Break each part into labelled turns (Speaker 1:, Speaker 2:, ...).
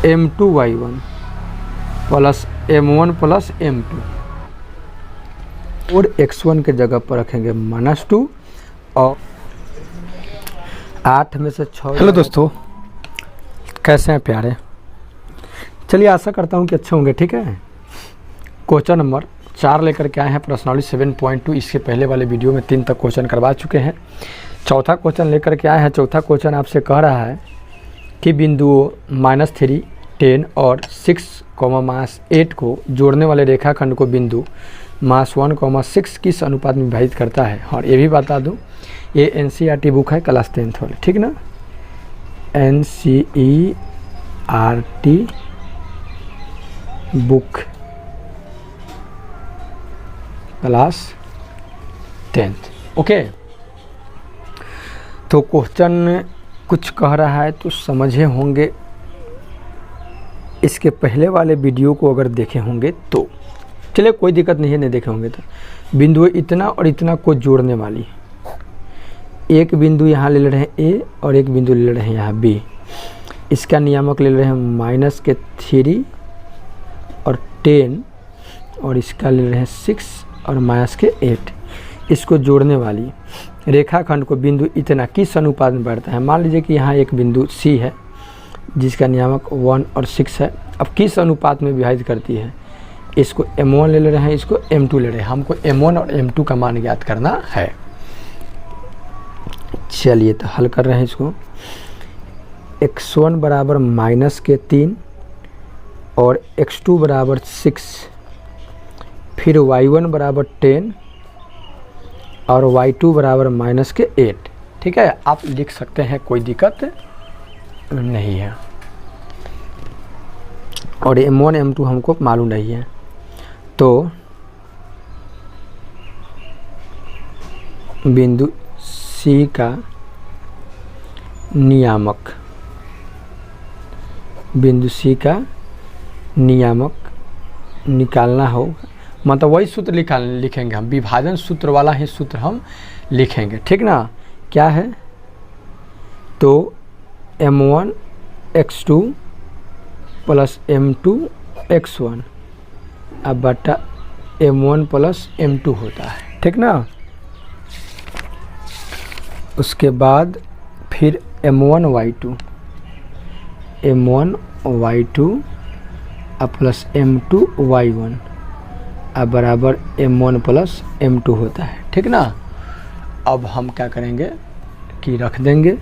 Speaker 1: m2y1 plus m1 plus m2 और x1 के जगह पर रखेंगे -2 और 8 में से 6। हेलो दोस्तों, कैसे हैं प्यारे? चलिए आशा करता हूं कि अच्छे होंगे। ठीक है, क्वेश्चन नंबर 4 लेकर के आए हैं पर्सनॉलिटी 7.2। इसके पहले वाले वीडियो में 3 तक क्वेश्चन करवा चुके हैं। चौथा क्वेश्चन लेकर के आए हैं। चौथा क्वेश्चन आपसे कह रहा है कि बिंदुओं -3, 10 और 6, -8 को जोड़ने वाले रेखाखंड को बिंदु -1, 6 किस अनुपात में विभाजित करता है। और ये भी बता दूं, ये NCERT बुक है क्लास 10th वाली, ठीक ना। NCERT book class 10th, okay. तो क्वेश्चन कुछ कह रहा है तो समझे होंगे। इसके पहले वाले वीडियो को अगर देखे होंगे तो चलिए कोई दिक्कत नहीं है, नहीं देखे होंगे तो बिंदु इतना और इतना को जोड़ने वाली एक बिंदु यहाँ ले रहे हैं A और एक बिंदु ले रहे हैं यहाँ B। इसका नियामक ले रहे हैं -3 और 10 और इसका ले रहे हैं 6 और -8। इसको जोड़ने वाली रेखाखंड को बिंदु इतना किस अनुपात में बढ़ता है। मान लीजिए कि यहाँ एक बिंदु C है जिसका नियामक 1 और 6 है। अब किस अनुपात में विभाजित करती है। इसको m1 ले रहे हैं, इसको m2 ले रहे हैं। हमको m1 और m2 का मान ज्ञात करना है। चलिए तो हल कर रहे हैं इसको। x1 बराबर -3 और x2 बराबर 6, फिर y1 बराबर 10 और y2 बराबर -8। ठीक है, आप लिख सकते हैं, कोई दिक्कत नहीं है। और m1 m2 हमको मालूम नहीं है, तो बिंदु C का नियामक, बिंदु C का नियामक निकालना होगा। मतलब वही सूत्र लिखेंगे हम, विभाजन सूत्र वाला ही सूत्र हम लिखेंगे, ठीक ना। क्या है तो m1 x2 plus m2 x1 अब बटा m1 प्लस m2 होता है, ठीक ना। उसके बाद फिर m1 y2 अब प्लस m2 y1 अब बराबर m1 प्लस m2 होता है, ठीक ना। अब हम क्या करेंगे कि रख देंगे।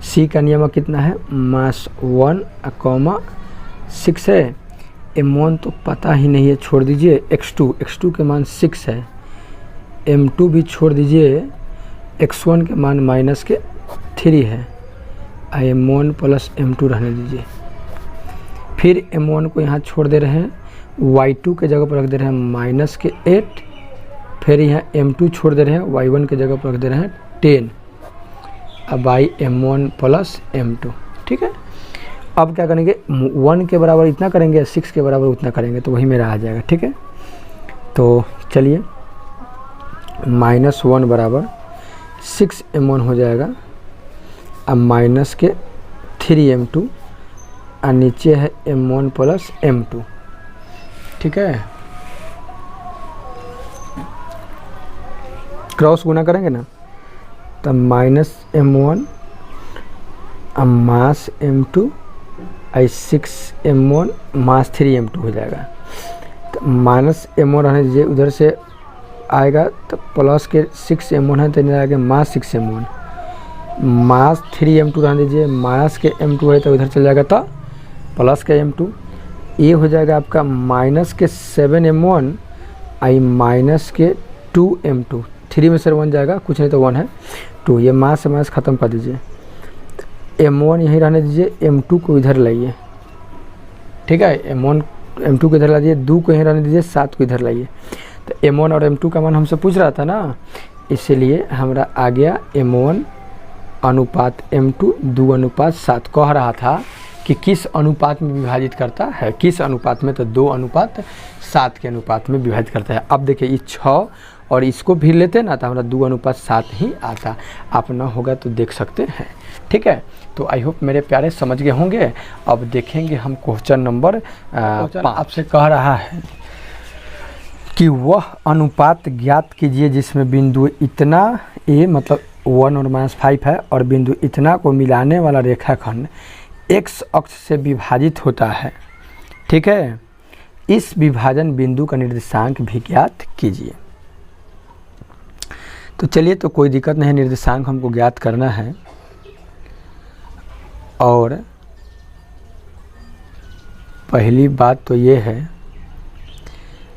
Speaker 1: C का नियम कितना है, -1, 6 है। m1 तो पता ही नहीं है, छोड़ दीजिए। x2 के मान 6 है। m2 भी छोड़ दीजिए। x1 के मान -3 है। m1 प्लस m2 रहने दीजिए। फिर m1 को यहाँ छोड़ दे रहे हैं, y2 के जगह पर रख दे रहे हैं -8। फिर यहाँ m2 छोड़ दे रहे हैं, y1 के जगह पर रख दे रहे हैं 10। अब आई m1 प्लस m2, ठीक है। अब क्या करेंगे, 1 के बराबर इतना करेंगे, 6 के बराबर उतना करेंगे, तो वही मेरा आ जाएगा, ठीक है। तो चलिए -1 बराबर 6 m1 हो जाएगा। अब -3 m2 और नीचे है m1 प्लस m2, ठीक है। क्रॉस गुना करेंगे ना, तो -m1 मास m2 और 6 m1 मास 3 m2 हो जाएगा। तो -m1 रहने दीजिए, उधर से आएगा तो प्लस के 6 m1 है तो इधर आएगा मास 6 m1 मास 3 m2 रहने दीजिए। माइनस के m2 है तो उधर चल जाएगा तो प्लस के m2। ये हो जाएगा आपका -7 m1 आई -2 m2। 3 में से 1 जाएगा, कुछ नहीं तो 1 है 2। ये मास से मास ख़त्म कर दीजिए। m1 यहीं रहने दीजिए, m2 को इधर लाइए, ठीक है। m2 को इधर ला दीजिए, 2 को यहीं रहने दीजिए, 7 को इधर लाइए। तो m1 और m2 का मान हमसे पूछ रहा था ना, इसलिए हमारा आ गया m1 अनुपात m2 2:7। कह रहा था कि किस अनुपात में विभाजित करता है, किस अनुपात में, तो 2:7 के अनुपात में विभाजित करता है। अब देखिए ये 6 और इसको भी लेते ना तो हमारा 2:7 ही आता। आप ना होगा तो देख सकते हैं। ठीक है, तो आई होप मेरे प्यारे समझ गए होंगे। अब देखेंगे हम क्वेश्चन नंबर 5। आपसे कह रहा है कि वह अनुपात ज्ञात कीजिए जिसमें बिंदु इतना ए मतलब 1 और -5 है और बिंदु इतना को मिलाने वाला रेखाखंड x अक्ष से विभाजित होता है। ठीक है, इस विभाजन बिंदु का निर्देशांक भी ज्ञात कीजिए। तो चलिए, तो कोई दिक्कत नहीं, निर्देशांक हमको ज्ञात करना है। और पहली बात तो ये है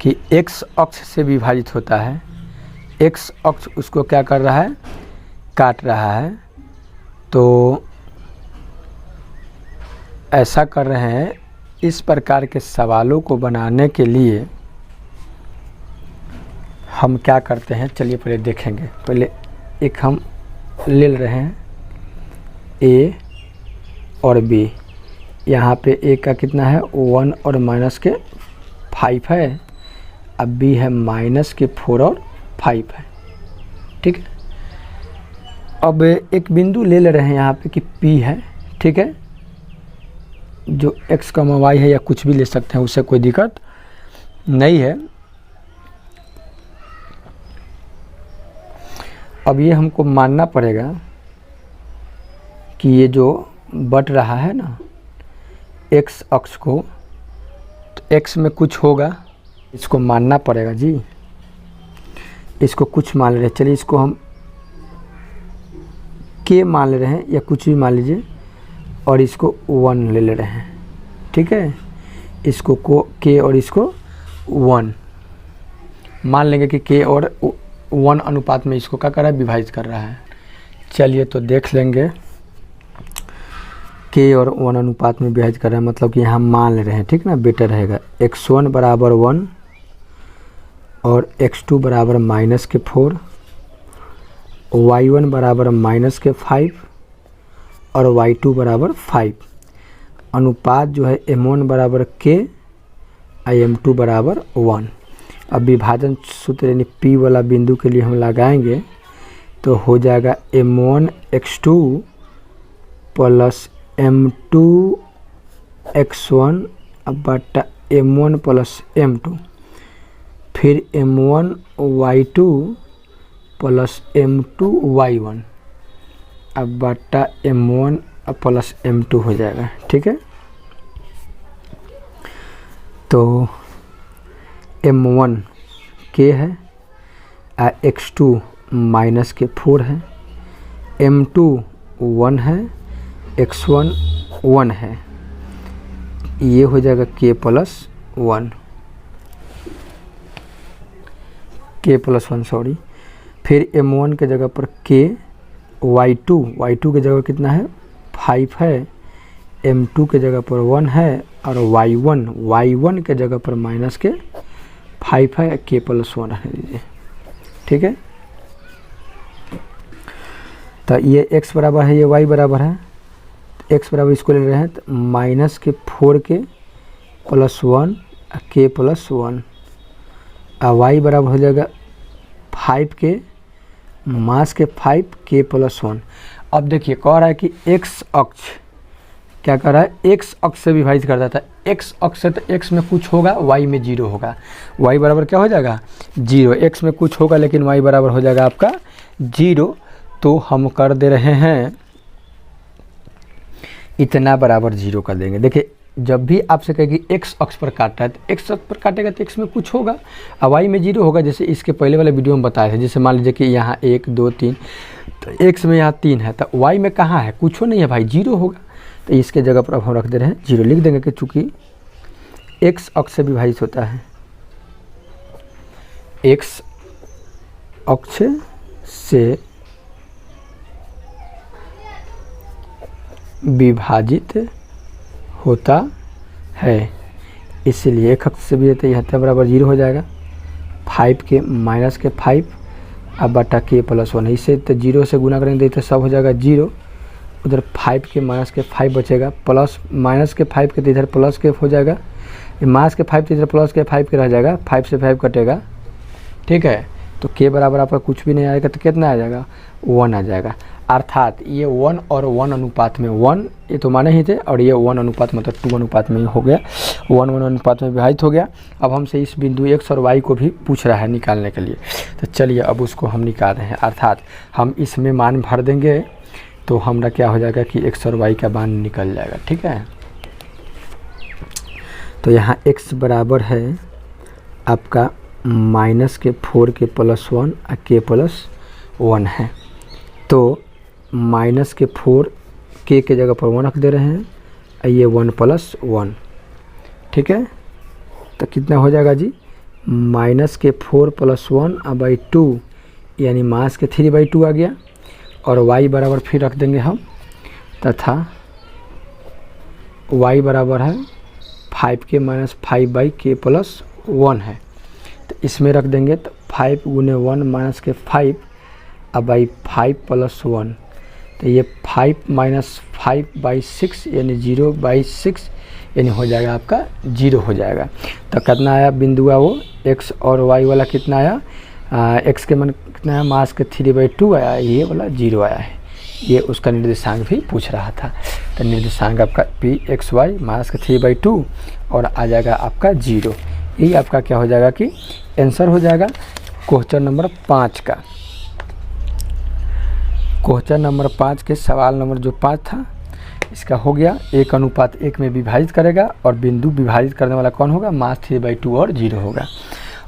Speaker 1: कि x अक्ष से विभाजित होता है, x अक्ष उसको क्या कर रहा है, काट रहा है। तो ऐसा कर रहे हैं, इस प्रकार के सवालों को बनाने के लिए हम क्या करते हैं, चलिए पहले देखेंगे। पहले एक हम ले रहे हैं a और b, यहाँ पे a का कितना है 1 और -5 है, अब b है -4 और 5 है। ठीक है, अब एक बिंदु ले रहे हैं यहाँ पे कि p है। ठीक है, जो x, y है या कुछ भी ले सकते हैं, उससे कोई दिक्कत नहीं है। अब ये हमको मानना पड़ेगा कि ये जो बट रहा है ना x अक्ष को, तो x में कुछ होगा, इसको मानना पड़ेगा जी, इसको कुछ मान ले रहे। चलिए इसको हम k मान ले रहे हैं या कुछ भी मान लीजिए, और इसको 1 ले रहे हैं। ठीक है, इसको k और इसको 1 मान लेंगे कि k और 1 अनुपात में इसको क्या कर रहा है, विभाजित कर रहा है। चलिए तो देख लेंगे, k और 1 अनुपात में विभाजित कर रहा है, मतलब कि यहाँ मान ले रहे हैं। ठीक ना, बेटर रहेगा x1 बराबर 1 और x2 बराबर -4, y1 बराबर -5 और y2 बराबर 5। अनुपात जो है m1 बराबर k और m2 बराबर 1। अब विभाजन सूत्र यानी P वाला बिंदु के लिए हम लगाएंगे तो हो जाएगा m1 x2 plus m2 x1 बटा m1 प्लस m2, फिर m1 y2 plus m2 y1 अब बटा m1 प्लस m2 हो जाएगा। ठीक है, तो m1 k है, x2 -4 है, m2 1 है, x1 1 है, ये हो जाएगा k प्लस 1 सॉरी। फिर m1 के जगह पर k, y2 के जगह कितना है 5 है, m2 के जगह पर 1 है और y1 के जगह पर -5 है, k प्लस 1 रहने दीजिए। ठीक है, तो ये x बराबर है, ये y बराबर है, x बराबर इसको ले रहे हैं तो -4 प्लस 1 k प्लस 1 और y बराबर हो जाएगा 5 के -5 k प्लस 1। अब देखिए कह रहा है कि x अक्ष क्या कर रहा है, x अक्ष से विभाजित कर देता है। x अक्ष से तो x में कुछ होगा, y में 0 होगा, y बराबर क्या हो जाएगा 0। x में कुछ होगा लेकिन y बराबर हो जाएगा आपका 0। तो हम कर दे रहे हैं इतना बराबर 0 कर देंगे। देखिए जब भी आपसे कहे कि x अक्ष पर काट रहा है तो x अक्ष पर काटेगा तो x में कुछ होगा और y में 0 होगा। जैसे इसके पहले वाले वीडियो में बताए थे, जैसे मान लीजिए कि यहाँ 1 2 3, तो x में यहाँ 3 है तो y में कहाँ है, कुछ नहीं है भाई, 0 होगा। तो इसके जगह पर अब हम रख दे रहे हैं 0, लिख देंगे कि चूँकि x अक्ष से विभाजित होता है, x अक्ष से विभाजित होता है, इसलिए एक अक्ष से भी रहता है, यहाँ बराबर 0 हो जाएगा। 5 के -5 अब बटा k प्लस 1, इससे तो 0 से गुना करेंगे तो सब हो जाएगा 0, उधर 5 के -5 बचेगा, प्लस -5 के तो इधर प्लस के हो जाएगा, -5 तो इधर प्लस के 5 के रह जाएगा, 5 से 5 कटेगा। ठीक है, तो k बराबर आपका कुछ भी नहीं आएगा तो कितना आ जाएगा 1 आ जाएगा। अर्थात ये 1 और 1 अनुपात में 1 ये तो माने ही थे, और ये 1 अनुपात मतलब 2 अनुपात में हो गया, 1 अनुपात में विभाजित हो गया। अब हमसे इस बिंदु x और y को भी पूछ रहा है निकालने के लिए, तो चलिए अब उसको हम निकाल रहे हैं। अर्थात हम इसमें मान भर देंगे तो हमारा क्या हो जाएगा कि x और y का मान निकल जाएगा। ठीक है, तो यहाँ x बराबर है आपका -4 के +1 और k +1 है। तो -4 के जगह पर 1 रख दे रहे हैं, ये 1 + 1। ठीक है, तो कितना हो जाएगा जी, -4 + 1/2 यानी -3/2 आ गया। और y बराबर फिर रख देंगे हम, तथा y बराबर है 5k - 5/k + 1 है। तो इसमें रख देंगे तो 5 × 1 - के 5 अब 5 + 1, तो ये 5 - 5/6 यानी 0/6 यानी हो जाएगा आपका 0 हो जाएगा। तो कितना आया बिंदु वो x और y वाला कितना आया, x के मान कितना है, मास के 3/2 आया, ये वाला 0 आया है। ये उसका निर्देशांक भी पूछ रहा था। तो निर्देशांक आपका pxy मास के 3/2 और आ जाएगा आपका 0। यही आपका क्या हो जाएगा कि आंसर हो जाएगा क्वेश्चन नंबर 5 का। क्वेश्चन नंबर 5 के सवाल नंबर जो 5 था इसका हो गया 1:1 में विभाजित करेगा, और बिंदु विभाजित करने वाला कौन होगा, मास 3/2 और 0 होगा।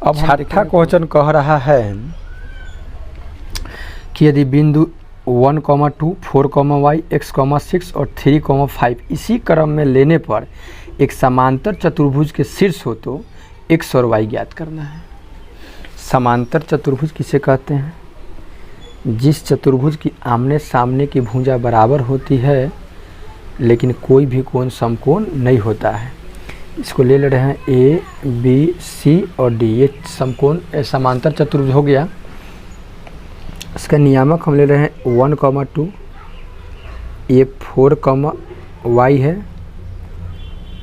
Speaker 1: अब छठा क्वेश्चन कह रहा है कि यदि बिंदु 1, 2, 4, y, x, 6 और 3, 5 इसी क्रम में लेने पर एक समांतर चतुर्भुज के शीर्ष हो तो x और y ज्ञात करना है। समांतर चतुर्भुज किसे कहते हैं, जिस चतुर्भुज की आमने सामने की भुजा बराबर होती है लेकिन कोई भी कोण समकोण नहीं होता है। इसको ले रहे हैं A, B, C और D, ये समकोण समांतर चतुर्भुज हो गया। इसका नियामक हम ले रहे हैं 1, 2, ये 4, y है,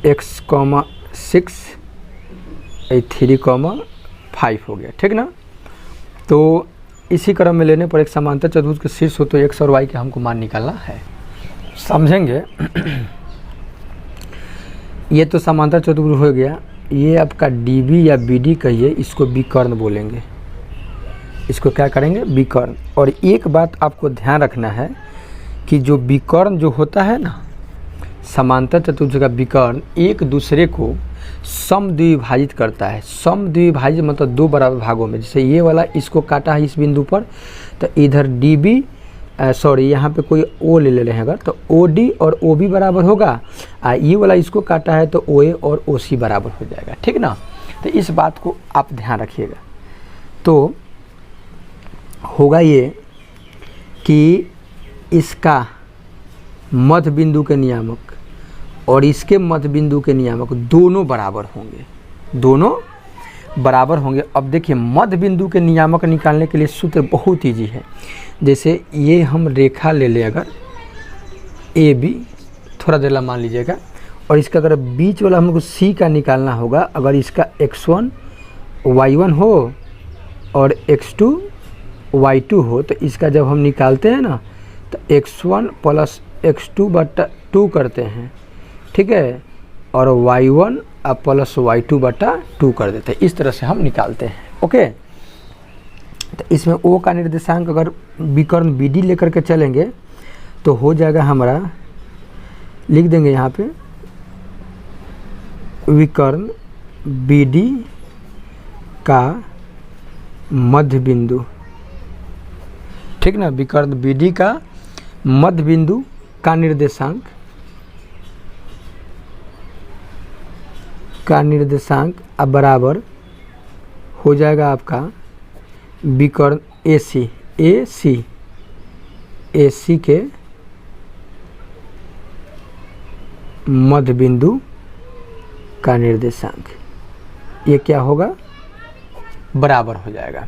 Speaker 1: x, 6, ये 3, 5 हो गया। ठीक ना, तो इसी क्रम में लेने पर एक समांतर चतुर्भुज के शीर्ष हो तो x और y के हमको मान निकालना है। समझेंगे ये तो समांतर चतुर्भुज हो गया। ये आपका DB या BD कहिए, इसको विकर्ण बोलेंगे। इसको क्या करेंगे, विकर्ण। और एक बात आपको ध्यान रखना है कि जो विकर्ण जो होता है ना, समांतर चतुर्भुज का विकर्ण एक दूसरे को समद्विभाजित करता है। समद्विभाजित मतलब 2 बराबर भागों में। जैसे ये वाला इसको काटा है इस बिंदु पर, तो इधर DB यहाँ पे कोई O ले रहे हैं अगर, तो OD और OB बराबर होगा। ये वाला इसको काटा है तो OA और OC बराबर हो जाएगा। ठीक ना, तो इस बात को आप ध्यान रखिएगा। तो होगा ये कि इसका मध्य बिंदु के नियामक और इसके मध्य बिंदु के नियामक दोनों बराबर होंगे, दोनों बराबर होंगे। अब देखिए मध्य बिंदु के नियामक निकालने के लिए सूत्र बहुत ईजी है। जैसे ये हम रेखा ले लें अगर AB, थोड़ा देर मान लीजिएगा, और इसका अगर बीच वाला हमको C का निकालना होगा। अगर इसका x1 y1 हो और x2 y2 हो, तो इसका जब हम निकालते हैं ना तो x1 + x2/2 करते हैं। ठीक है, और y1 + y2/2 कर देते हैं। इस तरह से हम निकालते हैं। ओके, तो इसमें O का निर्देशांक अगर विकर्ण BD लेकर के चलेंगे तो हो जाएगा हमारा, लिख देंगे यहाँ पे विकर्ण BD का मध्य बिंदु। ठीक ना, विकर्ण BD का मध्य बिंदु का निर्देशांक अब बराबर हो जाएगा आपका विकर्ण AC के मध्य बिंदु का निर्देशांक। ये क्या होगा, बराबर हो जाएगा।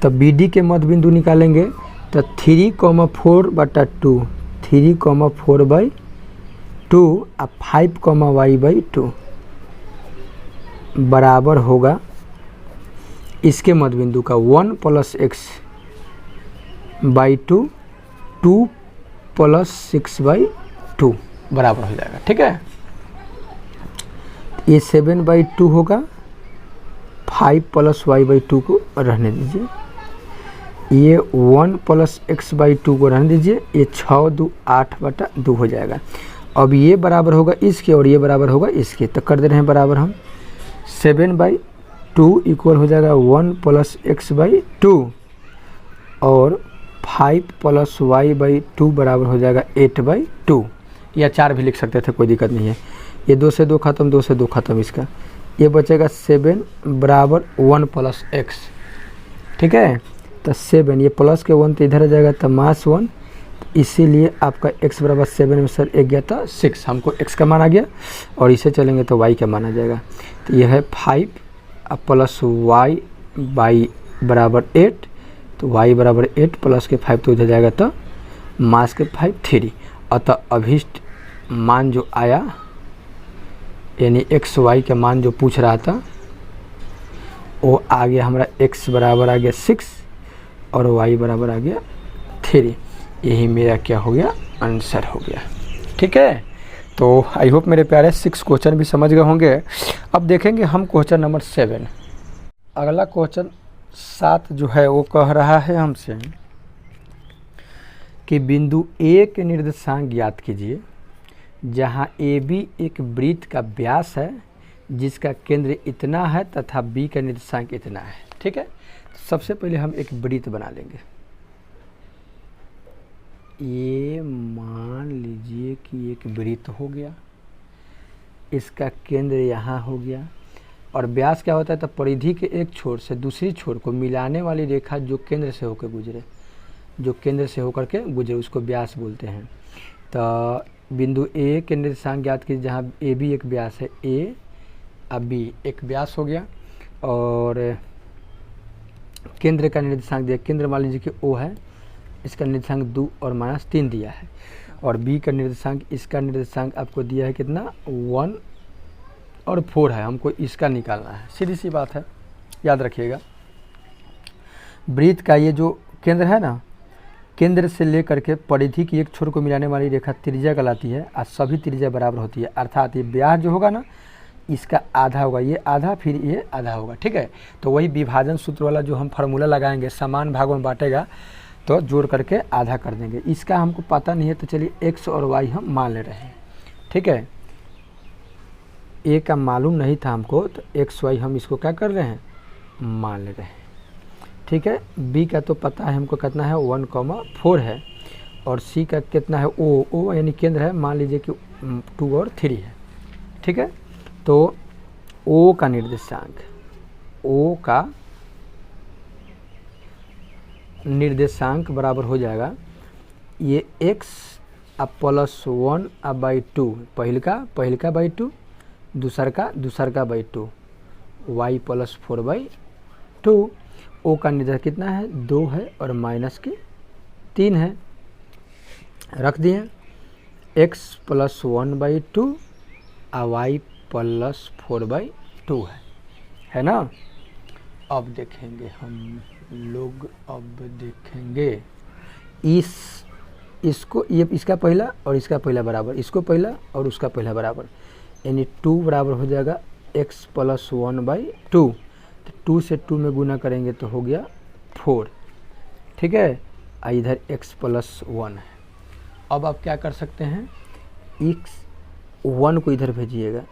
Speaker 1: तो BD के मध्य बिंदु निकालेंगे तो 3, 4/2, 3, 4/2 और 5, y/2 बराबर होगा इसके मध्य बिंदु का 1 + x/2, 2 प्लस 6/2 बराबर हो जाएगा। ठीक है, ये 7/2 होगा, 5 प्लस y/2 को रहने दीजिए, ये 1 प्लस x/2 को रहने दीजिए, ये 6 2 8/2 हो जाएगा। अब ये बराबर होगा इसके और ये बराबर होगा इसके, तो कर दे रहे हैं बराबर हम। 7/2 इक्वल हो जाएगा 1 प्लस x/2 और 5 प्लस y/2 बराबर हो जाएगा 8/2, या 4 भी लिख सकते थे, कोई दिक्कत नहीं है। ये 2 से 2 खत्म, 2 से 2 खत्म, इसका ये बचेगा 7 बराबर 1 प्लस x। ठीक है, तो 7 ये प्लस के 1 तो इधर आ जाएगा, तो मास 1, इसीलिए आपका x बराबर 7 में सर एक गया था 6, हमको x का मान आ गया, और इसे चलेंगे तो y का मान आ जाएगा। तो यह है 5 प्लस y बाई बराबर 8, तो y बराबर 8 प्लस के 5 तो इधर जाएगा, तो मास के 5 3। अतः अभीष्ट मान जो आया यानी x y के मान जो पूछ रहा था वो आ गया हमारा, x बराबर आ गया 6 और y बराबर आ गया 3। यही मेरा क्या हो गया, आंसर हो गया। ठीक है, तो आई होप मेरे प्यारे 6 क्वेश्चन भी समझ गए होंगे। अब देखेंगे हम क्वेश्चन नंबर 7। अगला क्वेश्चन 7 जो है वो कह रहा है हमसे कि बिंदु ए के निर्देशांक ज्ञात कीजिए जहां ए बी एक वृत्त का व्यास है जिसका केंद्र इतना है तथा बी का निर्देशांक इतना है। ठीक है, सबसे पहले हम एक वृत्त बना लेंगे। ये मान लीजिए कि एक वृत्त हो गया, इसका केंद्र यहाँ हो गया, और व्यास क्या होता है, तो परिधि के एक छोर से दूसरी छोर को मिलाने वाली रेखा जो केंद्र से होकर गुजरे, जो केंद्र से होकर के गुजरे उसको व्यास बोलते हैं। तो बिंदु ए के निर्देशांक ज्ञात कीजिए जहाँ ए बी एक व्यास है, ए अब बी एक व्यास हो गया, और केंद्र का निर्देशांक दिया, केंद्र मान लीजिए कि ओ है, इसका निर्देशांक 2 और -3 दिया है, और बी का निर्देशांक, इसका निर्देशांक आपको दिया है कितना 1 और 4 है, हमको इसका निकालना है। सीधी सी बात है, याद रखिएगा। वृत्त का ये जो केंद्र है ना, केंद्र से लेकर के परिधि की एक छोर को मिलाने वाली रेखा त्रिज्या कहलाती है, और सभी त्रिज्या बराबर होती है, अर्थात ये व्यास जो होगा ना इसका आधा होगा, ये आधा फिर ये आधा होगा। ठीक है, तो वही विभाजन सूत्र वाला जो हम फार्मूला लगाएंगे, समान भागों में बांटेगा तो जोड़ करके आधा कर देंगे। इसका हमको पता नहीं है, तो चलिए x और y हम मान ले रहे हैं। ठीक है, a का मालूम नहीं था हमको, तो x y हम इसको क्या कर रहे हैं, मान ले रहे हैं। ठीक है, b का तो पता है हमको कितना है 1,4 है, और c का कितना है o यानी केंद्र है, मान लीजिए कि 2 और 3 है। ठीक है, तो o का निर्देशांक, o का निर्देशांक बराबर हो जाएगा ये x अब प्लस 1 अब बाई 2, पहल का बाई 2, दूसर का बाई 2, y प्लस 4/2। ओ का निर्देशांक कितना है 2 है और माइनस के 3 है, रख दिए। x प्लस 1/2 और y प्लस 4/2 है ना। अब देखेंगे हम लोग, अब देखेंगे इसको, ये इसका पहला और इसका पहला बराबर, इसको पहला और उसका पहला बराबर, यानी 2 बराबर हो जाएगा x प्लस 1/2, तो 2 से 2 में गुना करेंगे तो हो गया 4। ठीक है, इधर x प्लस 1 है। अब आप क्या कर सकते हैं, x 1 को इधर भेजिएगा,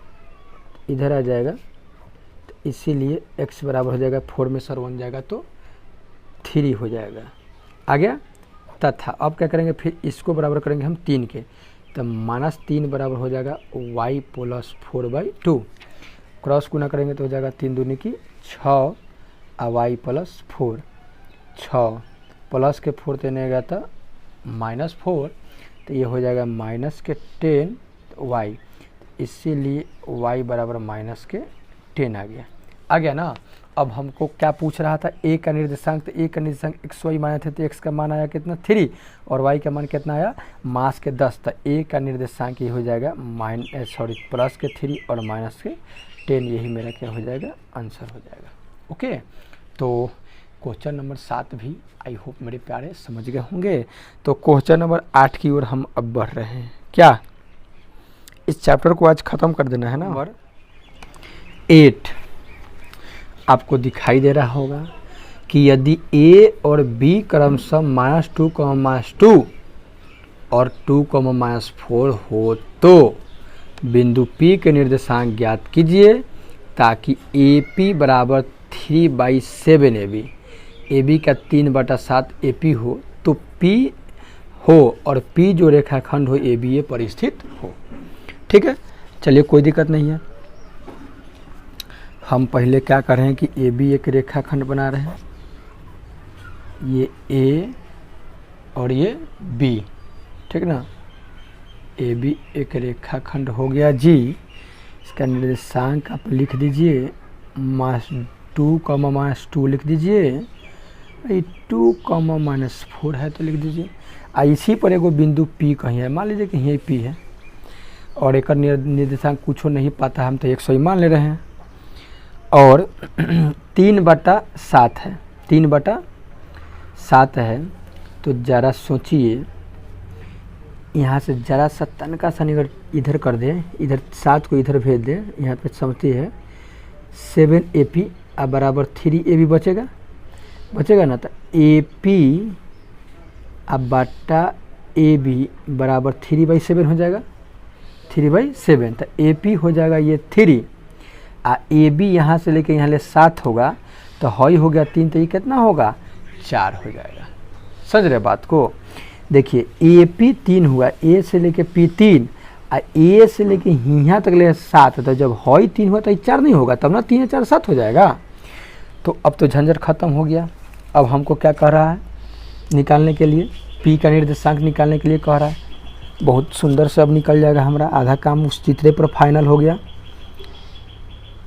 Speaker 1: इधर आ जाएगा, तो इसीलिए x बराबर हो जाएगा 4 में सर 1 जाएगा तो 3 हो जाएगा, आ गया। तथा अब क्या करेंगे, फिर इसको बराबर करेंगे हम 3 के, तो -3 बराबर हो जाएगा y प्लस 4/2, क्रॉस गुना करेंगे तो हो जाएगा 3 दूनी की 6 और y प्लस 4, 6 प्लस के 4 देने गया था -4, तो ये हो जाएगा माइनस के 10 y, इसीलिए y बराबर माइनस के 10 आ गया ना। अब हमको क्या पूछ रहा था, a का निर्देशांक, तो a का निर्देशांक x y माने थे, तो x का मान आया कितना 3 और y का मान कितना आया मास के 10, तो a का निर्देशांक ये हो जाएगा प्लस के 3 और माइनस के 10, यही मेरा क्या हो जाएगा आंसर हो जाएगा। ओके, तो क्वेश्चन नंबर 7 भी आई होप मेरे प्यारे समझ गए होंगे। तो क्वेश्चन नंबर 8 की ओर हम अब बढ़ रहे हैं। क्या इस चैप्टर को आज ख़त्म कर देना है ना। नंबर 8 आपको दिखाई दे रहा होगा कि यदि a और b क्रमशः -2, और 2, -4 हो तो बिंदु P के निर्देशांक ज्ञात कीजिए ताकि AP बराबर 3/7 AB का 3/7 AP हो तो P हो और P जो रेखाखंड हो ABA पर स्थित हो। ठीक है, चलिए कोई दिक्कत नहीं है। हम पहले क्या कर रहे हैं कि AB एक रेखाखंड बना रहे हैं, ये A और ये B, ठीक ना। AB एक रेखाखंड हो गया जी। इसका निर्देशांक आप लिख दीजिए -2, लिख दीजिए। 2, -4 है तो लिख दीजिए। इसी पर एगो बिंदु P कहीं है, मान लीजिए कि यही P है और एक निर्देशांक कुछ नहीं पाता, हम तो 100 ही मान ले रहे हैं। और 3/7 है, 3/7 है। तो ज़रा सोचिए, यहाँ से ज़रा सा तनका सा निकल इधर कर दें, इधर 7 को इधर भेज दें, यहाँ पे समझती है 7 AP बराबर 3 AB बचेगा ना। तो AP बटा AB बराबर 3/7 हो जाएगा, 3/7। तो AP हो जाएगा ये 3, AB यहाँ से लेके यहाँ ले 7 होगा, तो हॉई हो गया 3, तो ये कितना होगा 4 हो जाएगा। समझ रहे बात को। देखिए AP 3 हुआ, A से लेके P 3, A से लेके यहाँ तक ले 7, तो जब हॉई 3 हुआ तो ये 4 नहीं होगा, तब ना 3 4 7 हो जाएगा। तो अब तो झंझट खत्म हो गया। अब हमको क्या कह रहा है निकालने के लिए, P का निर्देशांक निकालने के लिए कह रहा है। बहुत सुंदर से अब निकल जाएगा हमारा, आधा काम उस चित्रे पर फाइनल हो गया।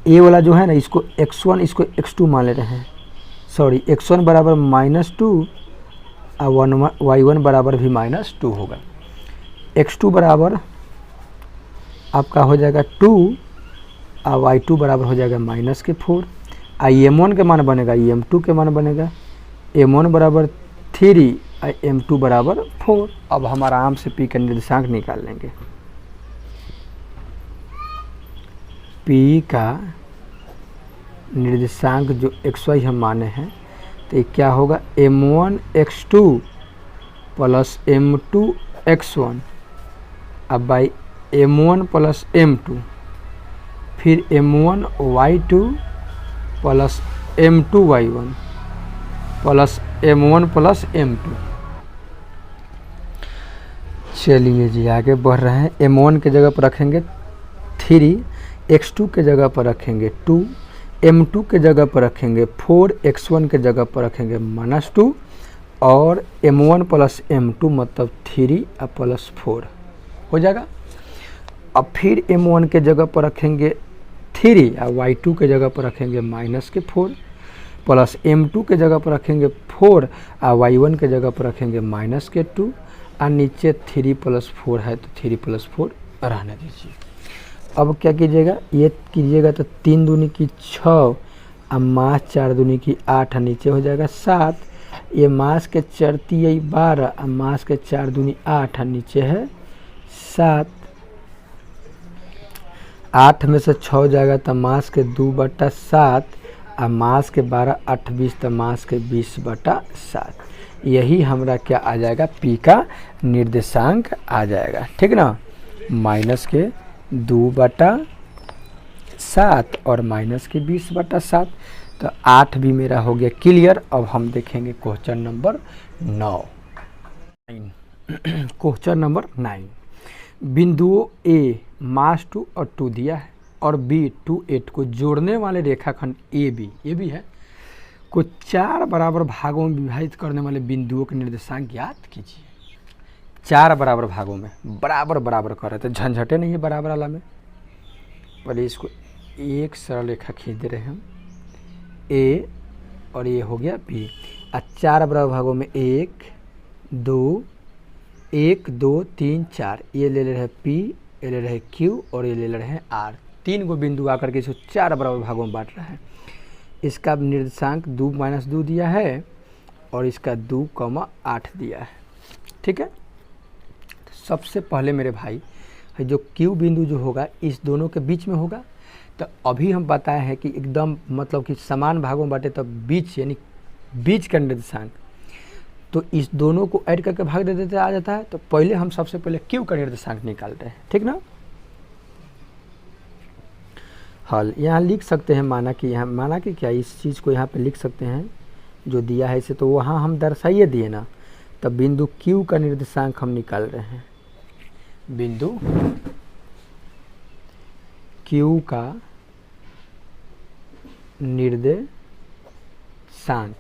Speaker 1: A वाला जो है ना, इसको x1 इसको x2 मान ले रहे हैं, सॉरी x1 बराबर -2 और y1 बराबर भी -2 होगा। x2 बराबर आपका हो जाएगा 2 और y2 बराबर हो जाएगा -4। m1 के मान बनेगा, m2 के मान बनेगा, m1 बराबर 3 और m2 बराबर 4। अब हम आराम से P का निर्देशांक निकाल लेंगे। P का निर्देशांक जो xy हम माने हैं, तो ये क्या होगा m1 x2 plus m2 x1 अब बाई m1 प्लस m2, फिर m1 y2 plus m2 y1 plus m1 plus m2। चलिए जी आगे बढ़ रहे हैं। m1 के जगह पर रखेंगे 3, x2 के जगह पर रखेंगे 2, m2 के जगह पर रखेंगे 4, x1 के जगह पर रखेंगे -2 और m1 प्लस m2 मतलब 3 और प्लस 4 हो जाएगा। अब फिर m1 के जगह पर रखेंगे 3 और y2 के जगह पर रखेंगे -4 प्लस m2 के जगह पर रखेंगे 4 और y1 के जगह पर रखेंगे -2 और नीचे 3 + 4 है तो 3 + 4 रहने दीजिए। अब क्या कीजिएगा, ये कीजिएगा तो 3 दूनी की 6 और मास 4 दूनी की 8 नीचे हो जाएगा 7। ये मास के चरती है 12 और मास के 4 दूनी 8 नीचे है 7। 8 में से 6 जाएगा तो मास के 2/7 और मास के 12 8 20 तो मास के 20/7। यही हमारा क्या आ जाएगा, पी का निर्देशांक आ जाएगा। ठीक ना, माइनस के 2/7 और माइनस के 20/7। तो 8 भी मेरा हो गया क्लियर। अब हम देखेंगे क्वेश्चन नंबर 9। क्वेश्चन नंबर 9, बिंदुओं ए मास 2 और 2 दिया है और बी 2 8 को जोड़ने वाले रेखाखंड ए बी है को 4 बराबर भागों में विभाजित करने वाले बिंदुओं के निर्देशांक ज्ञात कीजिए। 4 बराबर भागों में बराबर बराबर कर रहे थे, झंझटे नहीं है बराबर वाला में। पहले इसको एक सरल रेखा खींच दे रहे हैं हम, ए और ये हो गया बी। और 4 बराबर भागों में 1 2 3 4 ये ले रहे हैं पी, ये ले रहे हैं क्यू और ये ले रहे हैं आर। 3 गो बिंदु आकर के इसको 4 बराबर भागों में बांट रहा है। इसका निर्देशांक 2 - 2 दिया है और इसका 2,8 दिया है। ठीक है, तो सबसे पहले मेरे भाई जो Q बिंदु जो होगा इस दोनों के बीच में होगा। तो अभी हम बताए हैं कि एकदम मतलब कि समान भागों में बांटे तब बीच यानी बीच का निर्देशांक, तो इस दोनों को ऐड करके भाग दे देते आ जाता है। तो पहले हम सबसे पहले Q का निर्देशांक निकालते हैं, ठीक ना। हल यहाँ लिख सकते हैं, माना कि यहाँ माना कि क्या इस चीज़ को यहाँ पे लिख सकते हैं जो दिया है इसे, तो वहाँ हम दर्शाइए दिए ना। तब बिंदु Q का निर्देशांक हम निकाल रहे हैं। बिंदु Q का निर्देशांक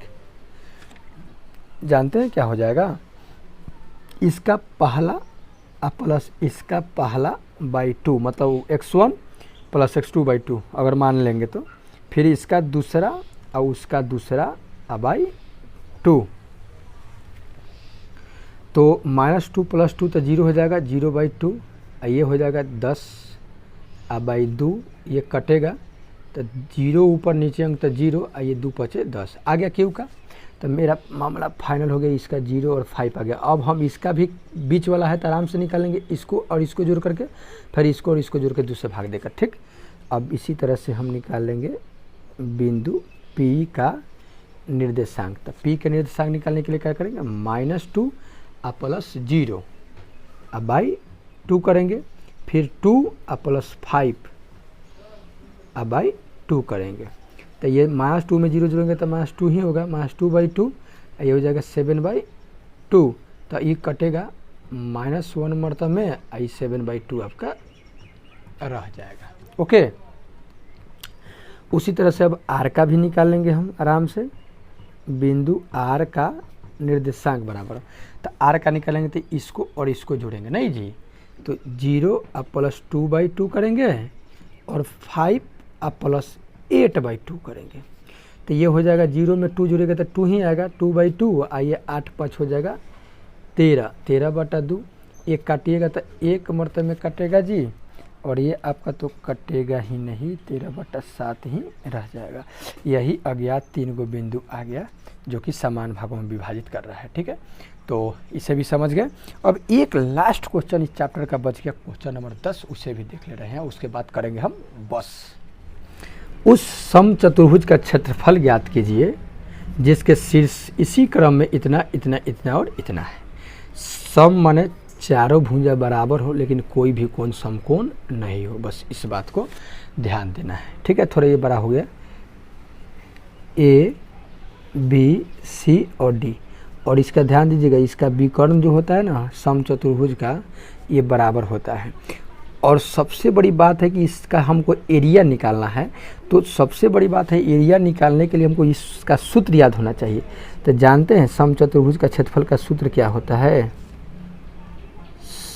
Speaker 1: जानते हैं क्या हो जाएगा, इसका पहला प्लस इसका पहला बाई 2, मतलब x1 + x2 / 2 अगर मान लेंगे तो, फिर इसका दूसरा और उसका दूसरा बाई 2। तो -2 + 2 तो 0 हो जाएगा, 0/2। ये हो जाएगा 10/2, ये कटेगा तो 0 ऊपर नीचे अंक तो 0, ये 2 × 5 = 10 आ गया Q का। तो मेरा मामला फाइनल हो गया, इसका 0 और 5 आ गया। अब हम इसका भी बीच वाला है तो आराम से निकालेंगे, इसको और इसको जोड़ करके, फिर इसको और इसको जोड़ के 2 से भाग देकर। ठीक, अब इसी तरह से हम निकाल लेंगे बिंदु P का निर्देशांक। तो P का निर्देशांक निकालने के लिए क्या करेंगे, -2 + 0 / 2 करेंगे, फिर 2 + 5 / 2 करेंगे। तो ये -2 में 0 जोड़ेंगे तो -2 ही होगा, -2/2, ये हो जाएगा 7/2। तो ये कटेगा -1 मरतब में, ये 7/2 आपका रह जाएगा। ओके, उसी तरह से अब R का भी निकाल लेंगे हम आराम से। बिंदु R का निर्देशांक बराबर, तो R का निकालेंगे तो इसको और इसको जोड़ेंगे नहीं जी, तो 0 + 2/2 करेंगे और 5 + 8/2 करेंगे। तो ये हो जाएगा, 0 में 2 जुड़ेगा तो 2 ही आएगा, 2/2। आइए 8 × 5 हो जाएगा 13, 13/2। एक काटिएगा तो 1 मरतब में कटेगा जी, और ये आपका तो कटेगा ही नहीं, 13/7 ही रह जाएगा। यही अज्ञात 3 गो बिंदु आ गया जो कि समान भागों में विभाजित कर रहा है। ठीक है, तो इसे भी समझ गए। अब एक लास्ट क्वेश्चन इस चैप्टर का बच गया, क्वेश्चन नंबर 10, उसे भी देख ले रहे हैं, उसके बाद करेंगे हम बस। उस समचतुर्भुज का क्षेत्रफल ज्ञात कीजिए जिसके शीर्ष इसी क्रम में इतना इतना इतना और इतना है। सम माने चारों भुजा बराबर हो लेकिन कोई भी कोण समकोण नहीं हो, बस इस बात को ध्यान देना है। ठीक है, थोड़ा ये बड़ा हो गया, A B C और D, और इसका ध्यान दीजिएगा, इसका विकर्ण जो होता है ना समचतुर्भुज का, ये बराबर होता है। और सबसे बड़ी बात है कि इसका हमको एरिया निकालना है। तो सबसे बड़ी बात है, एरिया निकालने के लिए हमको इसका सूत्र याद होना चाहिए। तो जानते हैं समचतुर्भुज का क्षेत्रफल का सूत्र क्या होता है,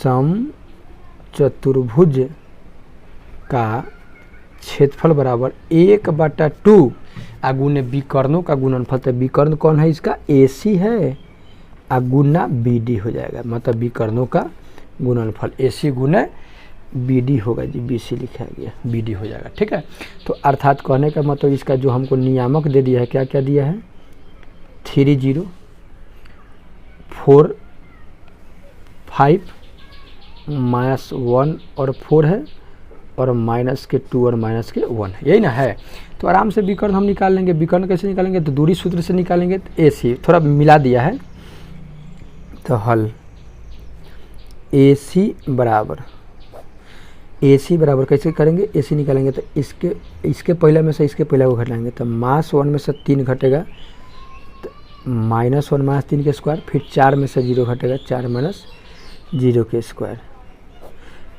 Speaker 1: समचतुर्भुज का क्षेत्रफल बराबर 1/2 गुने विकर्णों का गुणनफल। तो विकर्ण कौन है इसका, AC है, गुना BD हो जाएगा, मतलब विकर्णों का गुणनफल AC गुना BD होगा जी, BC लिखा गया, BD हो जाएगा। ठीक है, तो अर्थात कहने का मतलब इसका जो हमको नियामक दे दिया है, क्या क्या दिया है, 3 0 4 5 -1 और 4 है, और -2 और -1 है, यही ना है। तो आराम से विकर्ण हम निकाल लेंगे। विकर्ण कैसे निकालेंगे, तो दूरी सूत्र से निकालेंगे। तो AC थोड़ा मिला दिया है, तो हल AC बराबर कैसे करेंगे, AC निकालेंगे तो इसके पहले में से इसके पहले को घटाएंगे, तो -1 में से 3 घटेगा, तो -1 - 3 के स्क्वायर, फिर 4 में से 0 घटेगा, 4 - 0 के स्क्वायर,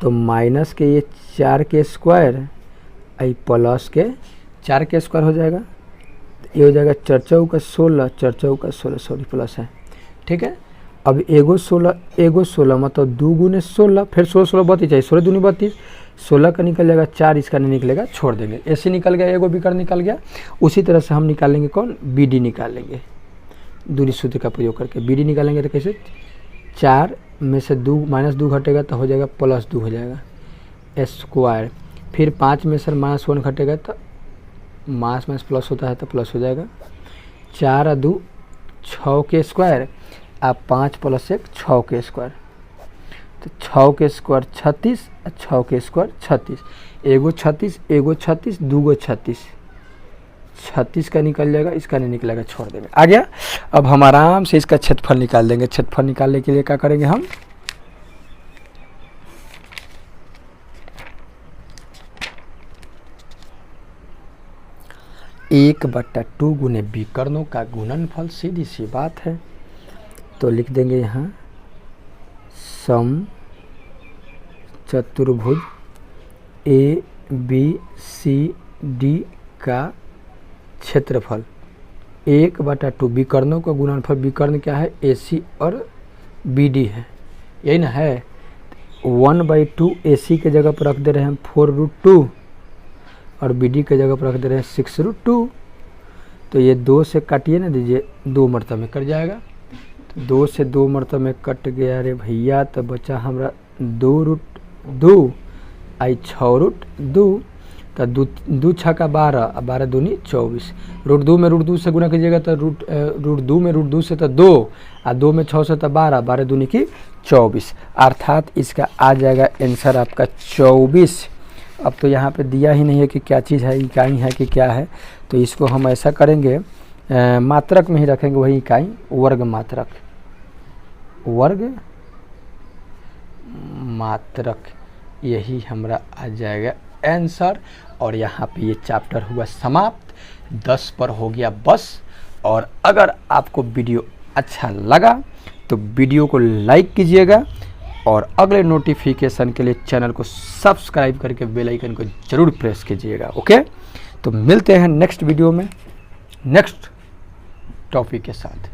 Speaker 1: तो माइनस के ये 4 के स्क्वायर, आई प्लस के 4 के स्क्वायर हो जाएगा। तो ये हो जाएगा 4 × 16, 4 × 16 सॉरी प्लस है। ठीक है, अब एगो 16 मतलब 2 × 16, फिर 16 16 32 चाहिए, 16 दूनी 32, 16 का निकल जाएगा, 4 इसका नहीं निकलेगा, छोड़ देंगे। ऐसे निकल गया, एगो विकर्ण निकल गया। उसी तरह से हम निकालेंगे कौन, BD निकालेंगे, दूरी सूत्र का प्रयोग करके BD निकालेंगे। तो कैसे, 4 में से 2 -2 घटेगा तो हो जाएगा +2 हो जाएगा स्क्वायर, फिर 5 में से -1 घटेगा तो मास में प्लस होता है तो प्लस हो जाएगा। 4 और 2 6 के स्क्वायर, अब 5 + 1 6 के स्क्वायर, तो 6 के स्क्वायर 36, 6 के स्क्वायर 36, एगो 36 एगो 36 दूगो 36, 36 का निकल जाएगा, इसका नहीं निकलेगा, छोड़ देंगे। आ गया। अब हम आराम से इसका क्षेत्रफल निकाल देंगे। क्षेत्रफल निकालने के लिए क्या करेंगे हम, एक बट्टा 2 गुने विकर्णों का गुणनफल, सीधी सी बात है। तो लिख देंगे यहाँ सम चतुर्भुज ABCD का क्षेत्रफल 1/2 विकर्णों का गुणनफल। विकर्ण क्या है, AC और BD है, यही ना है। 1/2 AC के जगह पर रख दे रहे हैं हम 4√2 और BD के जगह पर रख दे रहे हैं 6√2। तो ये 2 से काटिए ना दीजिए, 2 मरतबा में कट जाएगा। तो 2 से 2 मरतबा में कट गया रे भैया, तो बचा हमारा 2√2 आई 6√2, तो 2 छक्का 12, 12 दूनी 24। √2 में √2 से गुना कीजिएगा तो √2 में √2 से तो 2, और 2 में 6 से तो 12, 12 दूनी की 24, अर्थात इसका आ जाएगा आंसर आपका 24। अब तो यहाँ पे दिया ही नहीं है कि क्या चीज़ है, इकाई है कि क्या है, तो इसको हम ऐसा करेंगे, मात्रक में ही रखेंगे, वही इकाई वर्ग मात्रक, वर्ग मात्रक, यही हमारा आ जाएगा आंसर। और यहाँ पे ये चैप्टर हुआ समाप्त, 10 पर हो गया बस। और अगर आपको वीडियो अच्छा लगा तो वीडियो को लाइक कीजिएगा और अगले नोटिफिकेशन के लिए चैनल को सब्सक्राइब करके बेल आइकन को जरूर प्रेस कीजिएगा। ओके, तो मिलते हैं नेक्स्ट वीडियो में नेक्स्ट टॉपिक के साथ।